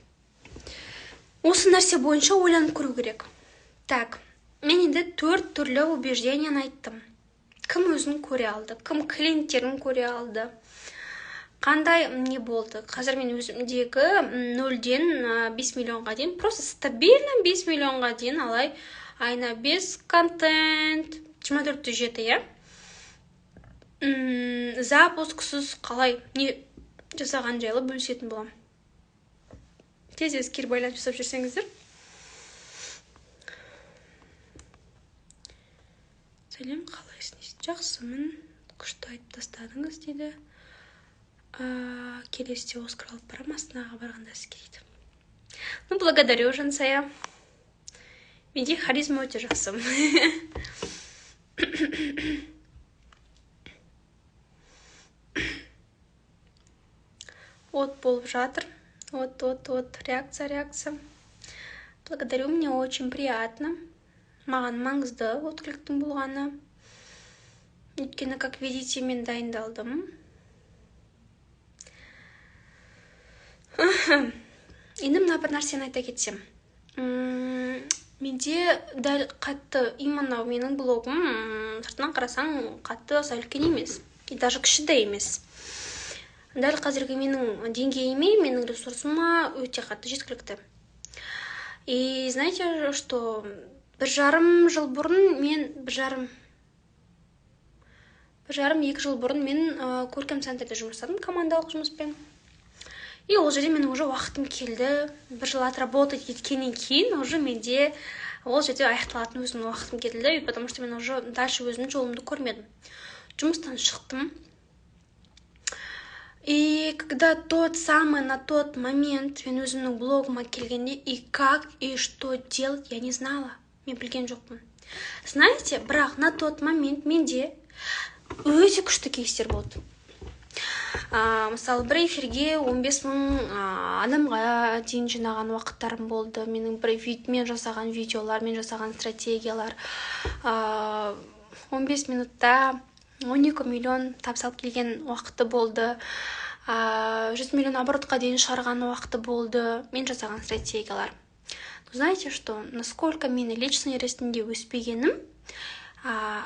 Осы нәрсе бойынша ойланып көру керек. Так, мен енді 4 түрлі убежденияны айттым. Кім өзін көре алды, кім клиенттерін көре алды. Қандай не болды? Қазір мен өзімдегі 0-ден 5 миллионға дейін, просто стабильно 5 миллионға дейін алай, айна 5 контент, 24/7, я? Запусксыз қалай не жасаған жайлы бөлісетін болам. Тез кері байланып жасап жүрсеңіздер. Сәлем, қалайсыз? Жақсымын, күшті айтып тастадыңыз дейді. Келесте Оскар алып барам, Астанаға барғанда сізге дейді. Ну, благодарю, Жансая. Менде харизма өте жақсы. От болып жатыр. От. Реакция. Благодарю, мне очень приятно. Маған маңызды откликтің болғаны. Өйткені, как видите, мен дайындалдым. Енді мына бір нәрсені айта кетсем. Менде дәл қатты, именно менің блогым, сыртынан қарасаң, қатты аса үлкен емес. И даже кіші де емес. Дәл қазіргі менің деңгейіме, менің ресурсыма өте қатты жеткілікті. И знаете, что 1,5 жыл бұрын мен 1,5-2 жыл бұрын мен көркем центрде жұмыс жасадым, командалық жұмыспен. И ол жерде менің уже уақытым келді. 1 жыл отработать еткеннен кейін уже менде ол жерде аяқталатын өзімнің уақытым келді, потому что мен уже дальше өзімнің жолымды көрмедім. Жұмыстан шықтым. И когда на тот момент мен өзімнің блогыма келгенде, и как, и что делать, я не знала. Мен білген жоқпын. Знаете, бірақ на тот момент менде өте күшті кейстер болды. Мысалы, бір эфирге 15 мың адамға дейін жинаған уақыттарым болды. Мен жасаған видеолар, мен жасаған стратегиялар 15 минутта 12 миллион табыс алып келген уақыты болды. 100 миллион оборотқа дейін шығарған уақыты болды. Мен жасаған стратегиялар. Знаете что? Насколько мен личный ретінде өспегенім,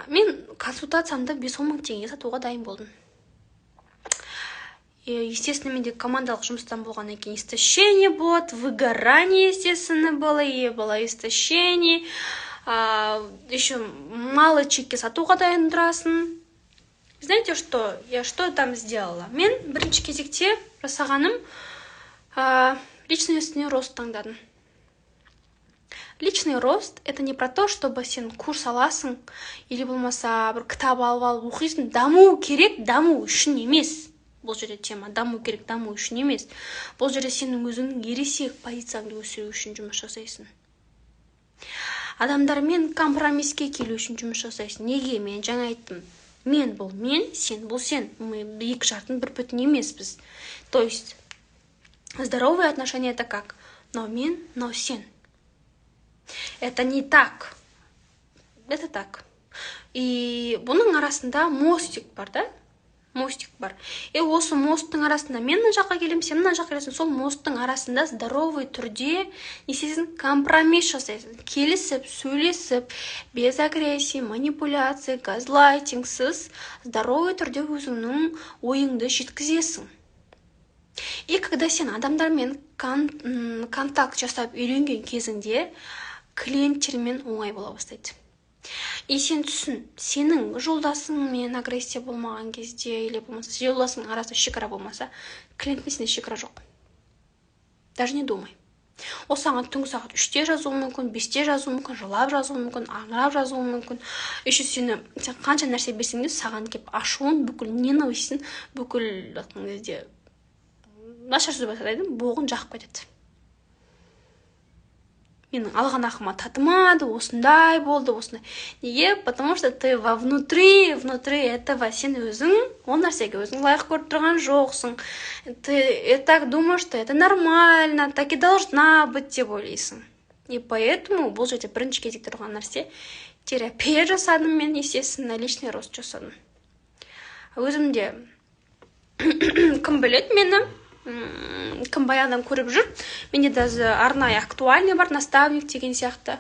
мен консультациямды 5-10 мың теңге сатуға дайын болдым. Естественно, менде командалық жұмыстан болғаннан кейін истощение болады, выгорание, естественно, было истощение, еще мало чекке сатуға дайын тұрасың. Знаете что? Я что там сделала? Мен бірінші кезекте жасағаным личностный рост таңдадым. Личный рост — это не про то, чтобы сен курс аласың, или болмаса бір кітап алып оқисың. Даму керек, даму үшін емес. Бұл жерде тема даму керек, даму үшін емес. Бұл жерде сенің өзіңнің ересек позицияңды өсіру үшін жұмыс жасайсың. Адамдармен компромиске келу үшін жұмыс жасайсың. Неге? Мен жаңа айттым. Мен бұл мен, сен бұл сен. Мы екі жартың бір бүтін емеспіз. То есть, здоровые отношения — это как? Но мен, но сен. Это не так. Это так. И бұның арасында мостик бар, да? Мостик бар. И осы мосттың арасында мен мына жаққа келем, сен мына жаққа келесің. Сол мосттың арасында здоровый түрде несесің компромисс жасайсың. Келісіп, сөйлесіп, без агрессии, манипуляции, газлайтингсіз здоровый түрде өзіңнің ойыңды жеткізесің. И когда сен адамдармен контакт жасап үйренген кезіңде клиенттермен оңай бола бастайды. И сен түсін, сенің жолдасыңмен агрессия болмаған кезде, или болмаса жолдасың арасында шекара болмаса, клиентпен сенде шекара жоқ. Даже не думай. Ол саған түнгі сағат 3-те жазуы мүмкін, 5-те жазуы мүмкін, жылап жазуы мүмкін, аңырап жазуы мүмкін. Еще сен қанша нәрсе берсең де саған кеп ашуын, бүкіл ненавистін, бүкіл нашар сөз айтады, боғын жақып кетеді. Менің алған ақыма татымады, осындай болды, осындай. Неге? Потому что ты внутри этого сен өзің, ол нәрсеге өзің лайық көріп тұрған жоқсың. Ты так думаешь, что это нормально, так и должна быть деп ойлайсың. И поэтому бұл жерде бірінші кезекте тұрған нәрсе терапия жасадым мен, естественно, личный рост жасадым. Өзімде кім білет мені? Кім баяғыдан көріп жүр. Менде даже арнайы актуальный бар, наставник деген сияқты.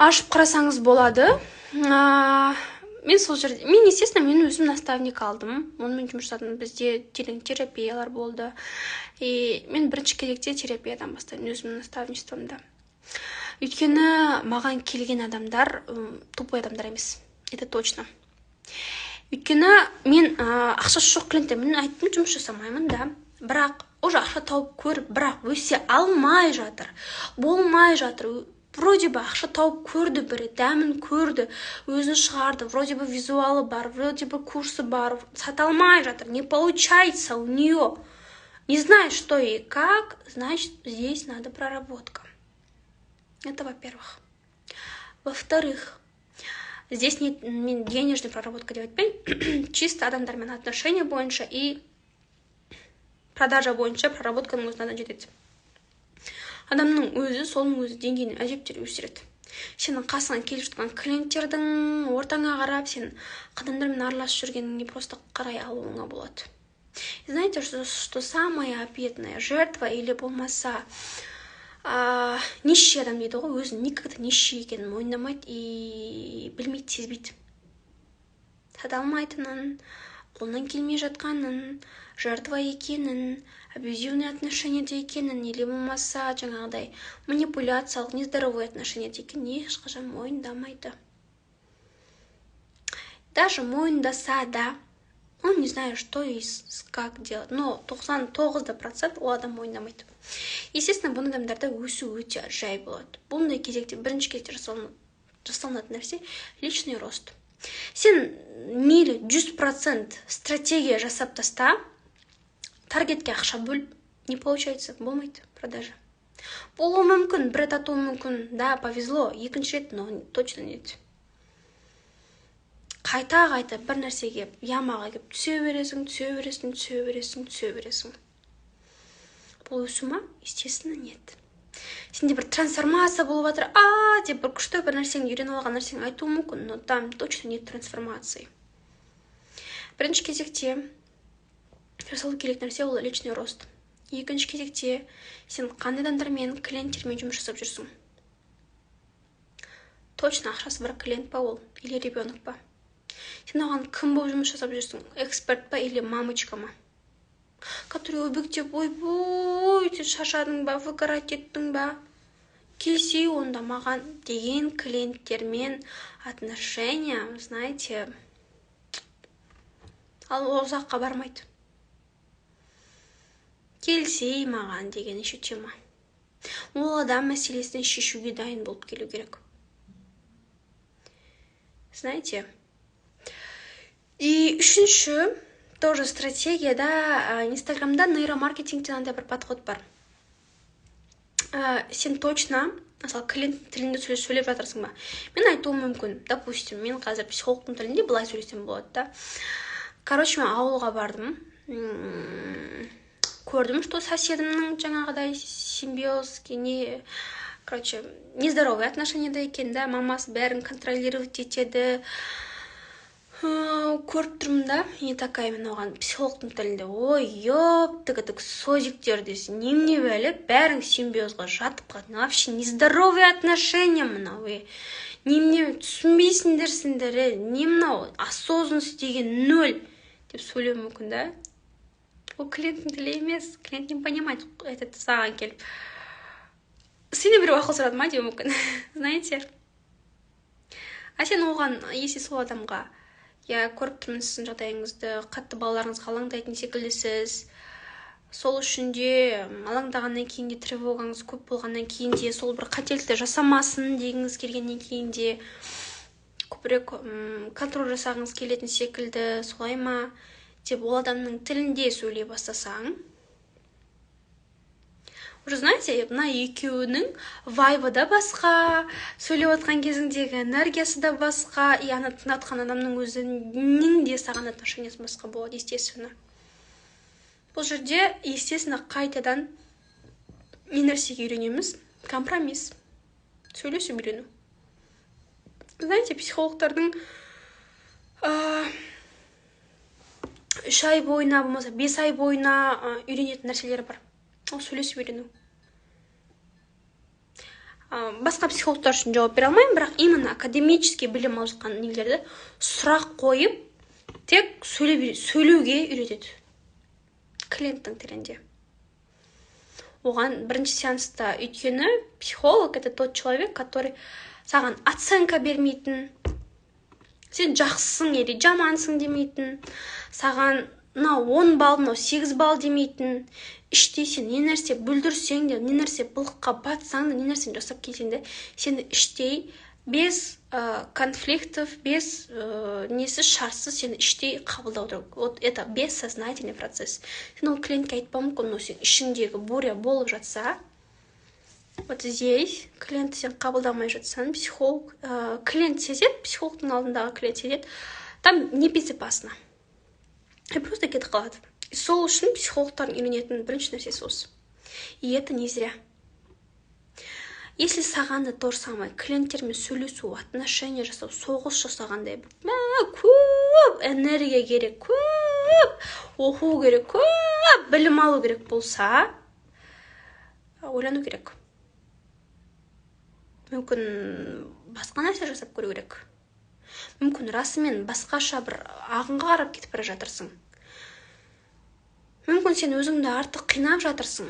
Ашып қарасаңыз болады. Мен сол жерде, естественно, мен өзім наставник алдым. Онымен жұмыс жасадым. Бізде терапиялар болды. И мен бірінші кезекте терапиядан бастаймын өзімнің наставничествомда. Өйткені маған келген адамдар тупой адамдар емес. Это точно. Өйткені мен ақшасы жоқ клиенттермен айттым, жұмыс жасамаймын да. Бірақ уже ақша тауып көріп, бірақ өсе алмай жатыр, болмай жатыр. Вроде бы ақша тауып көрді бірі, дәмін көрді, өзін шығарды, вроде бы визуалы бар, вроде бы курсы бар, сата алмай жатыр, не получается у нее. Не знает, что и как, значит, здесь надо проработка. Это во-первых. Во-вторых, здесь нет денежной проработка делать, чисто адамдармен отношения бойынша и продажа бойынша проработканың өзіне жетеді. Адамның өзі солның өзі деңгейін әжептәуір өсіреді. Сенің қасыңа келіп жатқан клиенттердің ортаңа қарап, сен адамдармен араласып жүргеніңе просто қарай алуыңа болады. Знаете, что самая обидная жертва или болмаса нищий адам дейді ғой, өзін никогда нищий екенін мойындамайды и білмейді, сезбейді. Сата алмайтынын, қолынан келмей жатқанын, жертва екенін, абьюзивный отношениеде екенін, или болмаса жаңағыдай манипуляциялық, нездоровый отношениеде екенін ешқашан мойындамайды. Даже мойындаса да, он не знает, что и как делать. Но 99% ол адам мойындамайды. Естественно, бұл адамдарда өсу өте жай болады. Бұндай кезекте, бірінші кезекте жасалынатын нәрсе личный рост. Сен мейлі 100% стратегия жасап таста, таргетке ақша бөл, не получается, болмайды продажа. Болуы мүмкін, бір татуы мүмкін, да, повезло, екінші рет, но точно нет. қайта бір нәрсеге, ямаға келіп түсе бересің. Бұл өсу ма? Естественно, нет. Сенде бір трансформация болып жатыр, деп бір күшті бір нәрсені үйреніп алған нәрсені айтуы мүмкін, но там точно нет трансформации. Бірінші кезекте жасалу керек нәрсе ол личный рост. Екінші кезекте сен қандай адамдармен, клиенттермен жұмыс жасап жүрсің? Точно ақшасы бар клиент па ол, или ребенок па? Сен оған кім болып жұмыс жасап жүрсің? Эксперт па или мамочка ма? Который өбіктеп, ойбой, сен шаршадың ба, выгорать еттің ба? Келсе онда маған деген клиенттермен отношения, знаете, ал ұзаққа бармайды. Келсе маған деген еще тема. Ол адам мәселесін шешуге дайын болып келу керек. Знаете? И үшінші, тоже стратегияда, инстаграмда нейромаркетингтен андай бір подход бар. Сен точно, мысалы, клиент тілінде сөйлеп жатырсың ба? Мен айтуым мүмкін. Допустим, мен қазір психологтың тілінде былай сөйлесем болады да. Короче, мен ауылға бардым. Көрдім, что соседімнің жаңағыдай симбиозки, нездоровый отношенияда екен, да, мамасы бәрін контролировать етеді. Көріп тұрмын да, не такая мен оған психологтың тілінде, ой, ёптыгітік созиктер десін, немене бәлі, бәрің симбиозға жатып қалды, вообще нездоровые отношения мынау, немене түсінбейсіңдер, не мынау, осознанность деген 0 деп сөйлеу мүмкін, да? Ол клиенттің тілі емес, клиент не понимает, это саған келіп. Сені біреу ақыл сұрады ма, деу мүмкін, знаете? А сен оған, если сол адамға, көріп тұрмын сіздің жағдайыңызды, қатты балаларыңызға алаңдайтын секілдісіз. Сол үшін де алаңдағаннан кейін де, тревогаңыз көп болғаннан кейін де, сол бір қателікті жасамасын дегіңіз келгеннен кейін де, көбірек контроль жасағыңыз келетін секілді, солай ма? Деп ол адамның тілінде сөйлей бастасаң. Уже знаете, мына екеуінің вайбы да басқа, сөйлеп отқан кезіңдегі энергиясы да басқа, и аны тыңдатқан адамның өзінің де саған отношениясы басқа болады, естественно. Бұл жерде, естественно, қайтадан не нәрсеге үйренеміз? Компромисс. Сөйлесіп үйрену. Знаете, психологтардың 3 ай бойына, болмаса 5 ай бойына үйренетін нәрселері бар. Ол сөйлесіп үйрену. Басқа психологтар үшін жауап бере алмаймын, бірақ именно академический білім алып жатқан нелерді сұрақ қойып, тек сөйлеуге үйретеді. Клиенттің тілінде. Оған бірінші сеанста, өйткені психолог это тот человек, который саған оценка бермейтін, сен жақсысың или жамансың демейтін, саған 10 балл, 8 балл демейтін, іштей сен не нәрсе бүлдірсең де, не нәрсе былыққа батсаң да, не нәрсені жасап келсең де, сені іштей без конфликтов, без несі шарсыз сені іштей қабылдау. Вот это бессознательный процесс. Сен ол клиентке айтпау мүмкін, но сен ішіндегі буря болып жатса, вот здесь клиентті сен қабылдамай жатсаң, психолог, клиент сезет, психологтың алдындағы клиент сезет, там небезопасно. И просто кетіп қалады. И сол үшін психологтардың үйренетін бірінші нәрсесі осы. И это не зря. Если саған да то же самое, клиенттермен сөйлесу, отношения жасау, соғыс жасағандай, көп энергия керек, көп оқу керек, көп білім алу керек болса, ойлану керек. Мүмкін басқа нәрсе жасап көру керек. Мүмкін расымен басқаша бір ағынға қарап кетіп бара жатырсың. Мүмкін сен өзіңді артық қинап жатырсың.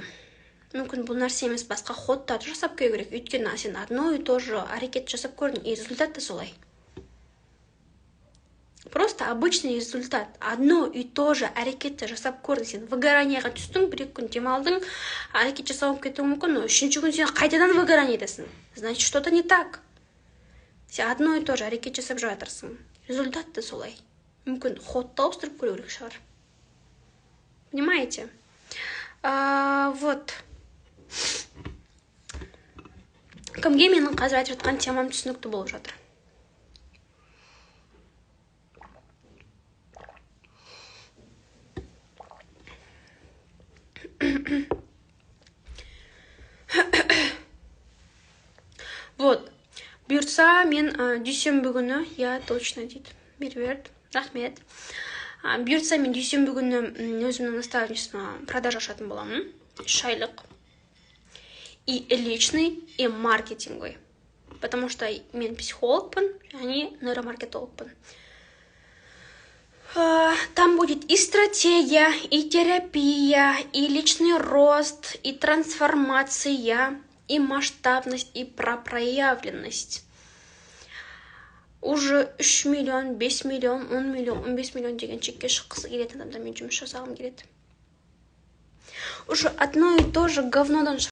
Мүмкін бұл нәрсе емес, басқа ходтарды жасап көру керек. Өйткені сен одно и то же әрекет жасап көрдің, и результат та солай. Просто обычный результат. Одно и то же әрекетті жасап көрдің. Сен выгоранияға түстің, 1-2 күн демалдың, әрекет жасауып кетуі мүмкін, но 3-ші күн сен қайтадан выгораниядасың. Значит, что-то не так. Сен одно и то же әрекет жасап жатырсың. Результат та солай. Мүмкін ходты ауыстырып көру керек шығар. Понимаете? Вот. Кімге менің қазір айтып жатқан темам түсінікті болып жатыр. Вот. Бұйыртса мен дүйсенбі күні, я точно дейді. Меруерт, рахмет. Бұйыртса мен дүйсенбі күні өзімнің наставничествома продажа ашатын боламын. 3 айлық. И личный, и маркетинговый. Потому что мен психологпын, және нейромаркетологпын. Там будет и стратегия, и терапия, и личный рост, и трансформация, и масштабность, и проявленность. Уже 3 миллион, 5 миллион, 10 миллион, 15 миллион деген чекке шыққысы келетін адамдармен жұмыс жасағым келеді. Уже одно и то же говнодан